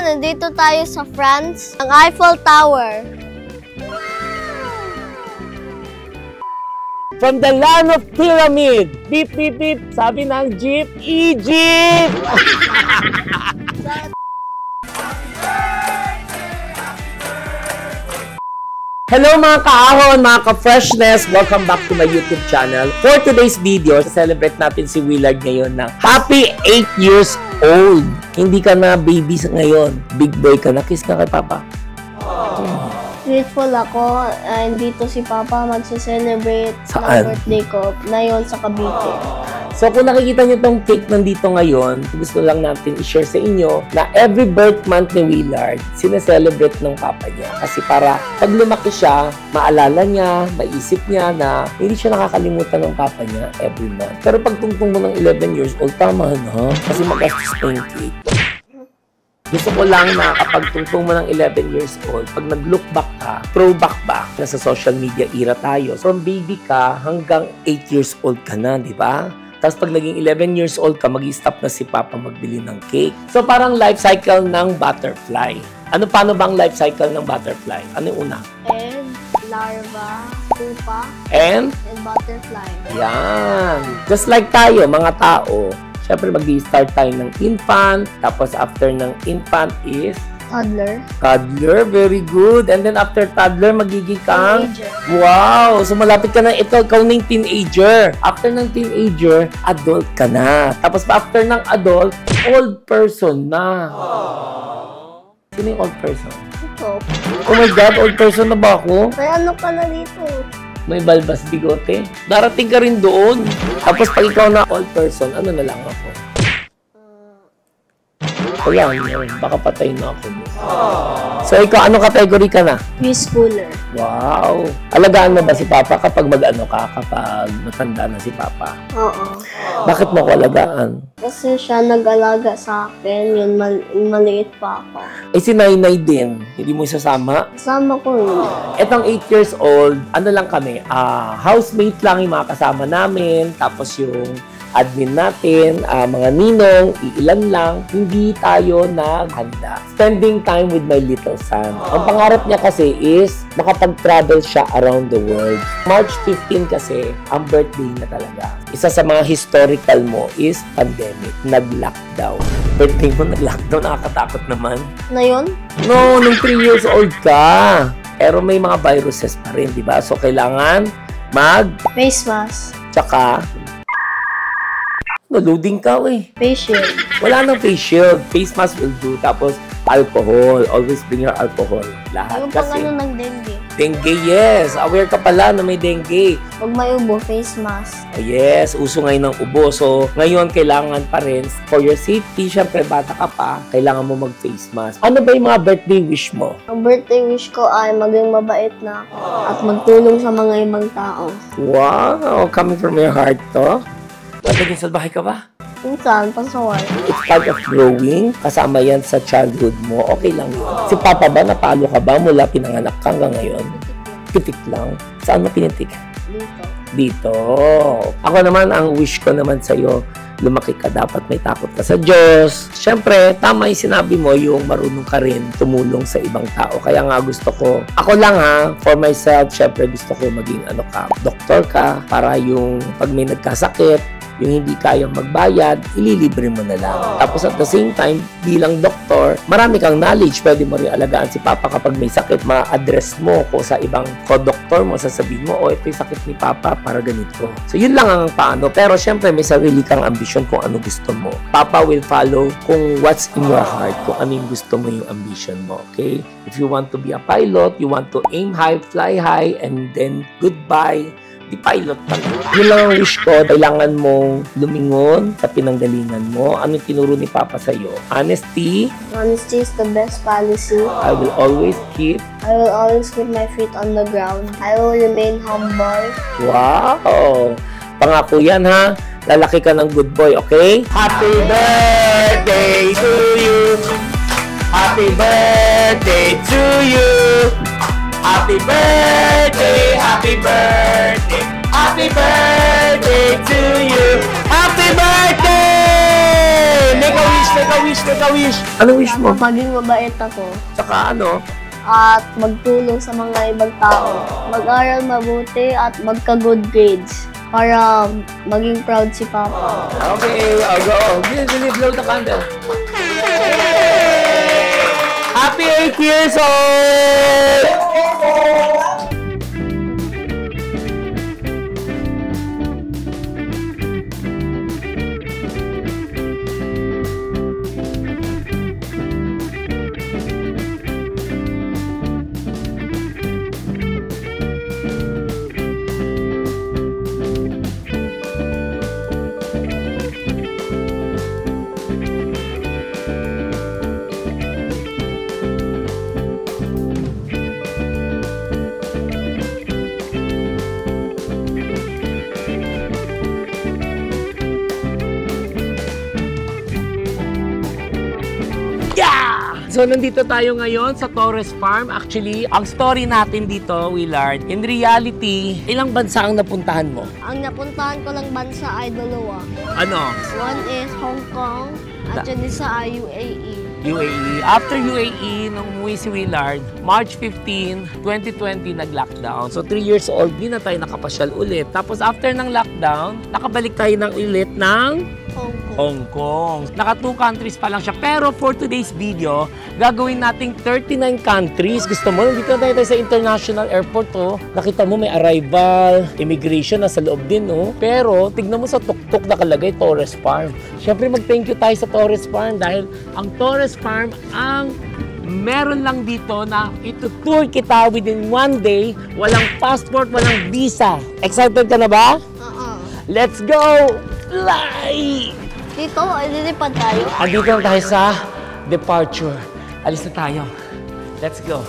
nandito tayo sa France, ang Eiffel Tower. From the land of pyramid. Beep, beep, beep. Sabi ng jeep, Egypt! Hello mga kaahon, mga ka-freshness! Welcome back to my YouTube channel. For today's video, celebrate natin si Willard ngayon ng happy 8 years old. Hindi ka na baby ngayon. Big boy ka na. Kiss ka kay Papa. Grateful ako. Dito si Papa magse-celebrate ng birthday ko ngayon sa Cavite. So kung nakikita nyo tong cake nandito ngayon, gusto lang natin i-share sa inyo na every birth month ni Willard, sineselebrate ng papa niya. Kasi para pag lumaki siya, maalala niya, maisip niya na hindi siya nakakalimutan ng papa niya every month. Pero pag tungtong mo ng 11 years old, tama na. Kasi mag-gastos pa yung cake. Gusto ko lang na kapag tungtong mo ng 11 years old, pag nag-look back ka, throwback back, nasa social media era tayo. From baby ka hanggang 8 years old ka na, di ba? Tapos pag naging 11 years old ka, mag-stop na si Papa magbili ng cake. So parang life cycle ng butterfly. Paano ba ang life cycle ng butterfly? Ano yung una? Egg, larva, pupa, and butterfly. Yan. Just like tayo, mga tao, syempre mag-start tayo ng infant. Tapos after ng infant is Toddler. Toddler, very good. And then after toddler, magiging kang Teenager. Wow! So malapit ka na ito, ikaw na yung teenager. After ng teenager, adult ka na. Tapos after ng adult, old person na. Sino yung old person? Ito. Oh my God, old person na ba ako? May ano ka na dito? May balbas bigote. Darating ka rin doon. Tapos pag ikaw na old person, ano na lang ako? Wala yun. Baka patay na ako. So, ikaw, anong category ka na? Preschooler. Wow! Alagaan mo ba si Papa kapag mag-ano ka, kapag matanda na si Papa? Oo. Bakit mo ko alagaan? Kasi siya nag-alaga sa akin, yun maliit pa ako. Eh, si Nainay din. Hindi mo isasama? Kasama ko yun. Etong 8 years old, ano lang kami, housemate lang yung mga kasama namin, tapos yung admin natin, mga ninong, iilan lang, hindi tayo naghanda. Spending time with my little son. Ang pangarap niya kasi is makapag-travel siya around the world. March 15 kasi, ang birthday na talaga. Isa sa mga historical mo is pandemic. Nag-lockdown. Birthday mo nag-lockdown, nakakatakot naman. Na yun? No, nung 3 years old ka. Pero may mga viruses pa rin, di ba? So, kailangan face mask. Tsaka loading ka Face shield. Wala nang face shield. Face mask will do. Tapos, alcohol. Always bring your alcohol. Lahat Yung kasi. pang ng dengue. Dengue, yes. Aware ka pala na may dengue. Pag may ubo, face mask. Oh, yes. Uso ngayon ng ubo. So, ngayon, kailangan pa rin. For your safety, syempre, bata ka pa, kailangan mo mag-face mask. Ano ba yung mga birthday wish mo? Ang birthday wish ko ay maging mabait na ako at magtulong sa mga ibang tao. Wow! Coming from your heart to. Naging salbahe ka ba? Minsan, pasaway. It's part of growing. Kasama yan sa childhood mo. Okay lang yun. Si Papa ba, napalo ka ba mula pinanganak ka hanggang ngayon? Pitik lang. Saan mo pinitik? Dito. Dito. Ako naman, ang wish ko naman sa'yo, lumaki ka, dapat may takot ka sa Diyos. Siyempre, tama yung sinabi mo, yung marunong ka rin tumulong sa ibang tao. Kaya nga gusto ko, ako lang for myself, siyempre gusto ko maging doktor ka, para yung pag may nagkasakit, yung hindi kayang magbayad, ililibre mo na lang. Tapos at the same time, bilang doktor, marami kang knowledge. Pwede mo rin alagaan si Papa kapag may sakit, ma-address mo ko sa ibang co-doktor mo, sasabihin mo, ito yung sakit ni Papa para ganito. So yun lang ang paano. Pero syempre may sarili kang ambisyon kung ano gusto mo. Papa will follow kung what's in your heart, kung ano yung gusto mo yung ambition mo. Okay? If you want to be a pilot, you want to aim high, fly high, and then goodbye, di pilot pala. Yun lang ang wish ko, kailangan mong lumingon sa pinanggalingan mo. Anong tinuro ni Papa sa'yo? Honesty. Honesty is the best policy. I will always keep my feet on the ground. I will remain humble. Wow! Pangako yan ha. Lalaki ka ng good boy, okay? Happy birthday to you! Happy birthday to you! Happy birthday, happy birthday, happy birthday to you. Happy birthday! make a wish, make a wish, make a wish. Anong wish mo? Maging mabait ako. Tsaka ano? At magtulong sa mga ibang tao. Mag-aral mabuti at magka-good grades. Para maging proud si Papa. Okay, I'll go. Really blow the candle. Happy 8 years old! So, nandito tayo ngayon sa Torres Farm. Actually, ang story natin dito, Willard, in reality, ilang bansa ang napuntahan mo? Ang napuntahan ko lang bansa ay dalawa. Ano? One is Hong Kong at yun isa ay UAE. UAE. After UAE, nung umuwi si Willard, March 15, 2020, nag-lockdown. So, 3 years old, di na tayo nakapasyal ulit. Tapos, after ng lockdown, nakabalik tayo ng ulit ng Hong Kong. Naka 2 countries pa lang siya. Pero for today's video, gagawin nating 39 countries. Gusto mo? Dito tayo sa international airport, oh. Nakita mo may arrival, immigration na sa loob din, oh. Pero tignan mo sa tuktok nakalagay Torres Farm. Siyempre mag-thank you tayo sa Torres Farm dahil ang Torres Farm ang meron lang dito na itutour kita within 1 day, walang passport, walang visa. Excited ka na ba? Let's go! Fly! Dito, lilipad tayo. Andito lang tayo sa departure. Alis na tayo. Let's go.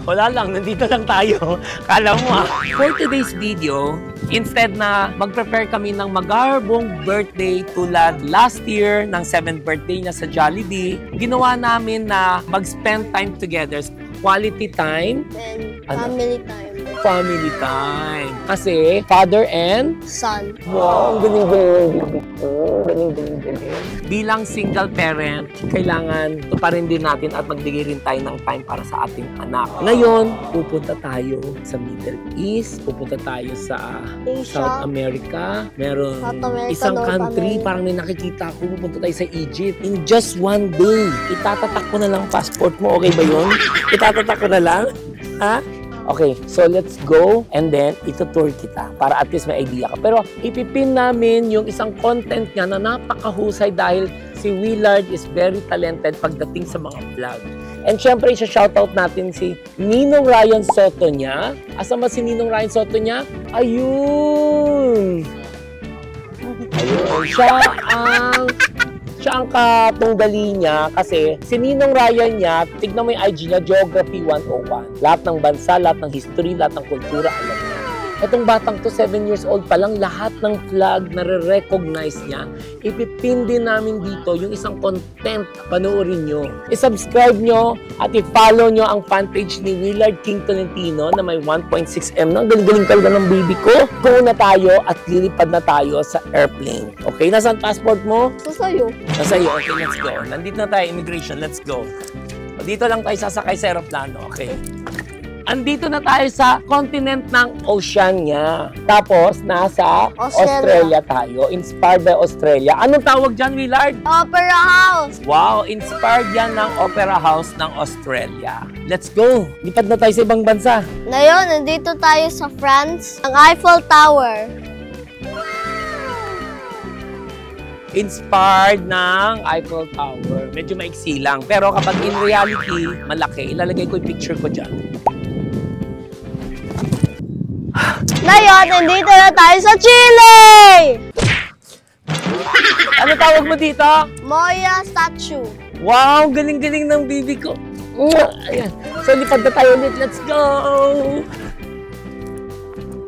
Wala lang, nandito lang tayo. Kala mo For today's video, instead na mag-prepare kami ng magarbong birthday tulad last year ng 7th birthday niya sa Jollibee, ginawa namin na mag-spend time together. Quality time. And family time. Family time. Kasi, father and son. Wow, galing. Bilang single parent, kailangan tuparin din natin at magbigay rin tayo ng time para sa ating anak. Ngayon, pupunta tayo sa Middle East, pupunta tayo sa Asia. South America. Meron South America, isang North country, America. parang may nakikita ko, pupunta tayo sa Egypt. In just 1 day, itatatak ko na lang passport mo. Okay ba yun? Itatatak ko na lang? Ha? Okay, so let's go and then itutour kita para at least may idea ka. Pero ipipin namin yung isang content niya na napakahusay dahil si Willard is very talented pagdating sa mga vlog. And syempre, isa-shoutout natin si Ninong Ryan Soto niya. Asan ba si Ninong Ryan Soto niya? Ayun! Ayun, siya ang katunggali niya kasi si Ninong Ryan niya, tignan mo yung IG niya, Geography 101. Lahat ng bansa, lahat ng history, lahat ng kultura, alam niya. Itong batang to, 7 years old pa lang, lahat ng flag na re-recognize niya, ipipin din namin dito yung isang content, panoorin nyo. I-subscribe nyo at i-follow nyo ang fanpage ni Willard King Tolentino na may 1.6M na. Galing-galing talaga ng baby ko. Go na tayo at lilipad na tayo sa airplane. Okay, nasaan passport mo? Sa'yo. Nasa iyo. Okay, let's go. Nandito na tayo, immigration. Let's go. Dito lang tayo sasakay sa aeroplano. Okay. Andito na tayo sa continent ng Oceania. Tapos, nasa Australia tayo. Inspired by Australia. Anong tawag dyan, Willard? Opera House! Wow, inspired yan ng Opera House ng Australia. Let's go! Lipad na tayo sa ibang bansa. Ngayon, nandito tayo sa France, ang Eiffel Tower. Inspired ng Eiffel Tower. Medyo maiksi lang. Pero kapag in reality, malaki. Ilalagay ko yung picture ko dyan. Ngayon, nandito na tayo sa Chile! Ano tawag mo dito? Moya Statue. Wow, galing-galing ng baby ko. Ayan. So, lipad na tayo ulit. Let's go!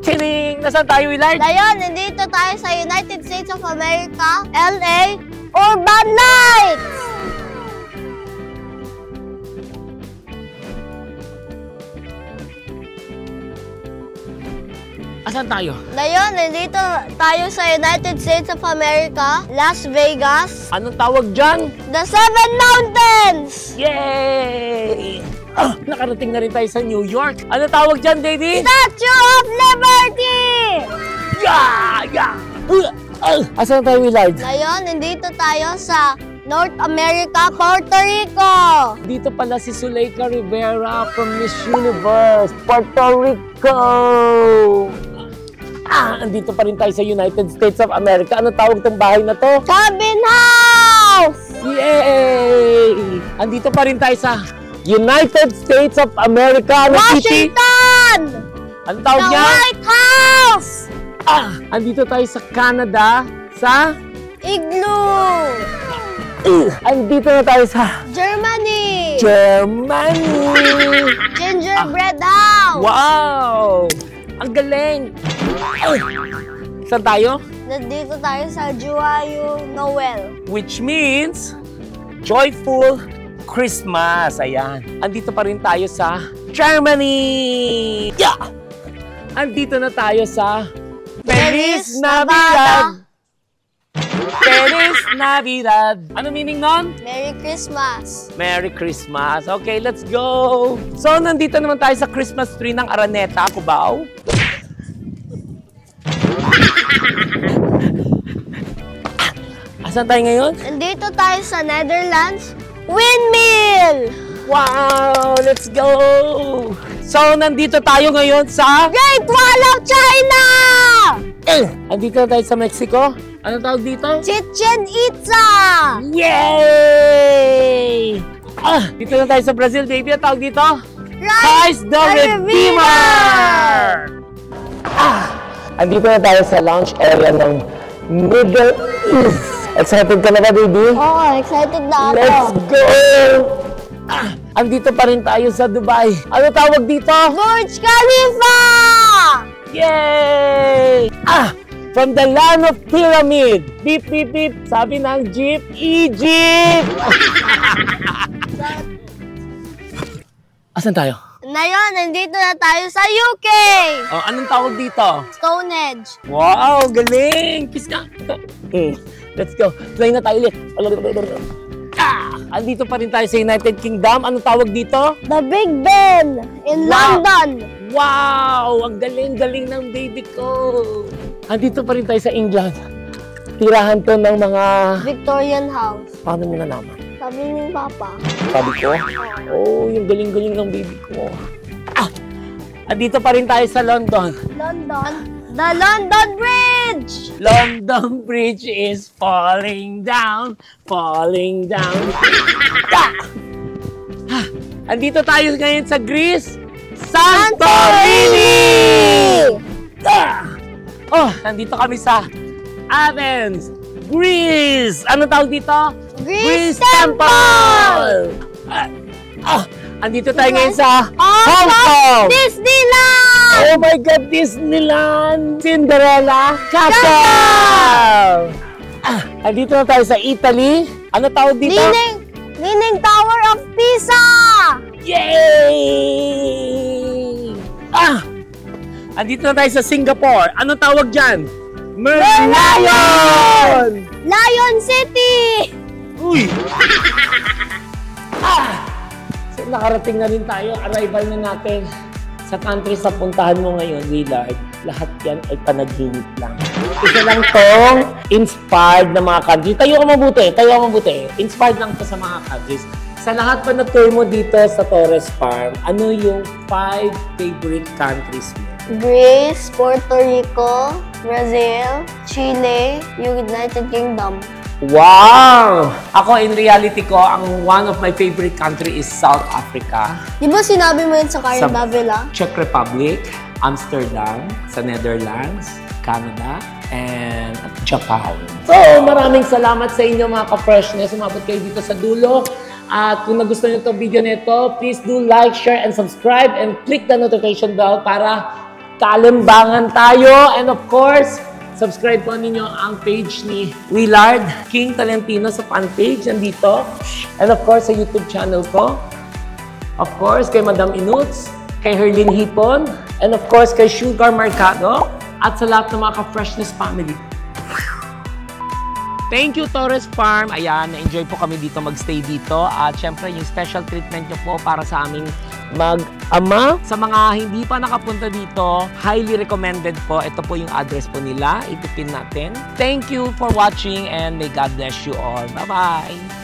Chiling! Nasaan tayo, Willard? Ngayon, nandito tayo sa United States of America, LA, Urban Nights! Asan tayo? Ngayon, nandito tayo sa United States of America, Las Vegas. Anong tawag dyan? The Seven Mountains! Yay! Nakarating na rin tayo sa New York. Ano tawag dyan, baby? Statue of Liberty! Yeah! Yeah! Asan tayo, Willard? Ngayon, nandito tayo sa North America, Puerto Rico. Dito pala si Zuleika Rivera from Miss Universe, Puerto Rico! Andito pa rin tayo sa United States of America. Ano tawag tong bahay na to? Cabin House! Yay! Andito pa rin tayo sa United States of America. Washington! Ano tawag The niya? White House! Andito tayo sa Canada, sa... Igloo! Andito na tayo sa... Germany! Germany! Gingerbread House! Wow! Ang galing! Saan tayo? Nandito tayo sa Joyeux Noel. Which means, joyful Christmas. Ayan. Andito pa rin tayo sa Germany! Yeah! Andito na tayo sa Feliz Navidad! Feliz Navidad! Ano meaning nun? Merry Christmas! Merry Christmas. Okay, let's go! So, nandito naman tayo sa Christmas tree ng Araneta, Cubao. Asan tayo ngayon? Nandito tayo sa Netherlands, Windmill! Wow! Let's go! So, nandito tayo ngayon sa... Great Wall of China! Andito na tayo sa Mexico. Ano tawag dito? Chichen Itza! Yay! Dito na tayo sa Brazil, baby. Ano tawag dito? Christ the Redeemer! Andito na tayo sa lounge area ng Middle East. Excited ka na ba, baby? Oo, excited na ako. Let's go! Andito pa rin tayo sa Dubai. Ano tawag dito? Burj Khalifa! Yay! From the land of pyramid. Beep, beep, beep. Sabi ng jeep, Egypt! Asan tayo? Ngayon, nandito na tayo sa UK! Oh, anong tawag dito? Stonehenge. Wow, galing! Kiss ka! Let's go. Play na tayo ulit. Andito pa rin tayo sa United Kingdom. Anong tawag dito? The Big Ben in London. Wow! Ang galing-galing ng baby ko. Andito pa rin tayo sa England. Tirahan to ng mga... Victorian House. Paano mo nalaman? Sabi ni Papa. Sabi ko? Oh, yung galing-galing ng baby ko. Andito pa rin tayo sa London. London. The London Bridge! London Bridge is falling down, falling down. Andito tayo ngayon sa Greece, Santorini! Oh, nandito kami sa Athens, Greece. Ano tawag dito? Greece Temple! Andito tayo ngayon sa Hong Kong! Disneyland! Oh my God, Disneyland! Cinderella Castle! Andito na tayo sa Italy. Ano tawag dito? Leaning Tower of Pisa! Yay! Andito na tayo sa Singapore. Ano tawag dyan? Merlion! Lion City! Uy! So, nakarating na rin tayo. Arrival na natin sa country sa puntahan mo ngayon, Willard. Lahat yan ay panaginip lang. Isa lang tong inspired na mga country. Tayo ka mabuti. Inspired lang to sa mga countries. Sa lahat pa na tour mo dito sa Torres Farm, ano yung 5 favorite countries mo? Greece, Puerto Rico, Brazil, Chile, United Kingdom. Wow! Ako, in reality ko, ang one of my favorite country is South Africa. Di ba sinabi mo yun sa Karen Davila? Czech Republic, Amsterdam, sa Netherlands, Canada, and Japan. So, maraming salamat sa inyo mga ka-freshness. Umabot kayo dito sa dulo. At kung nagustuhan nyo itong video nito, please do like, share, and subscribe, and click the notification bell para kalimbangan tayo. And of course, subscribe po ninyo ang page ni Willard King Talentino sa fan page, nandito. And of course, sa YouTube channel ko. Of course, kay Madam Inuts. kay Herlin Hipon, and of course kay Sugar Mercado, at sa lahat ng mga ka-Freshness family. Thank you, Torres Farm. Ayan, na-enjoy po kami dito mag-stay dito. At syempre, yung special treatment nyo po para sa aming mag-ama. Sa mga hindi pa nakapunta dito, highly recommended po. Ito po yung address po nila. Ipipin natin. Thank you for watching and may God bless you all. Bye-bye!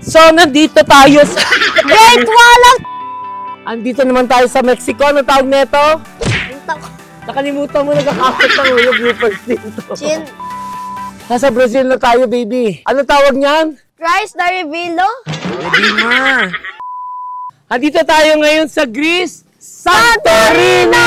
So, nandito tayo sa... Wait, walang... Andito naman tayo sa Mexico. Ano tawag nito? Nakalimutan mo, nagkakakot ng yung bloopers dito. Chin. Nasa Brazil na tayo, baby. Ano tawag niyan? Christ the Revilo. Redeemer. Andito tayo ngayon sa Greece, Santorini!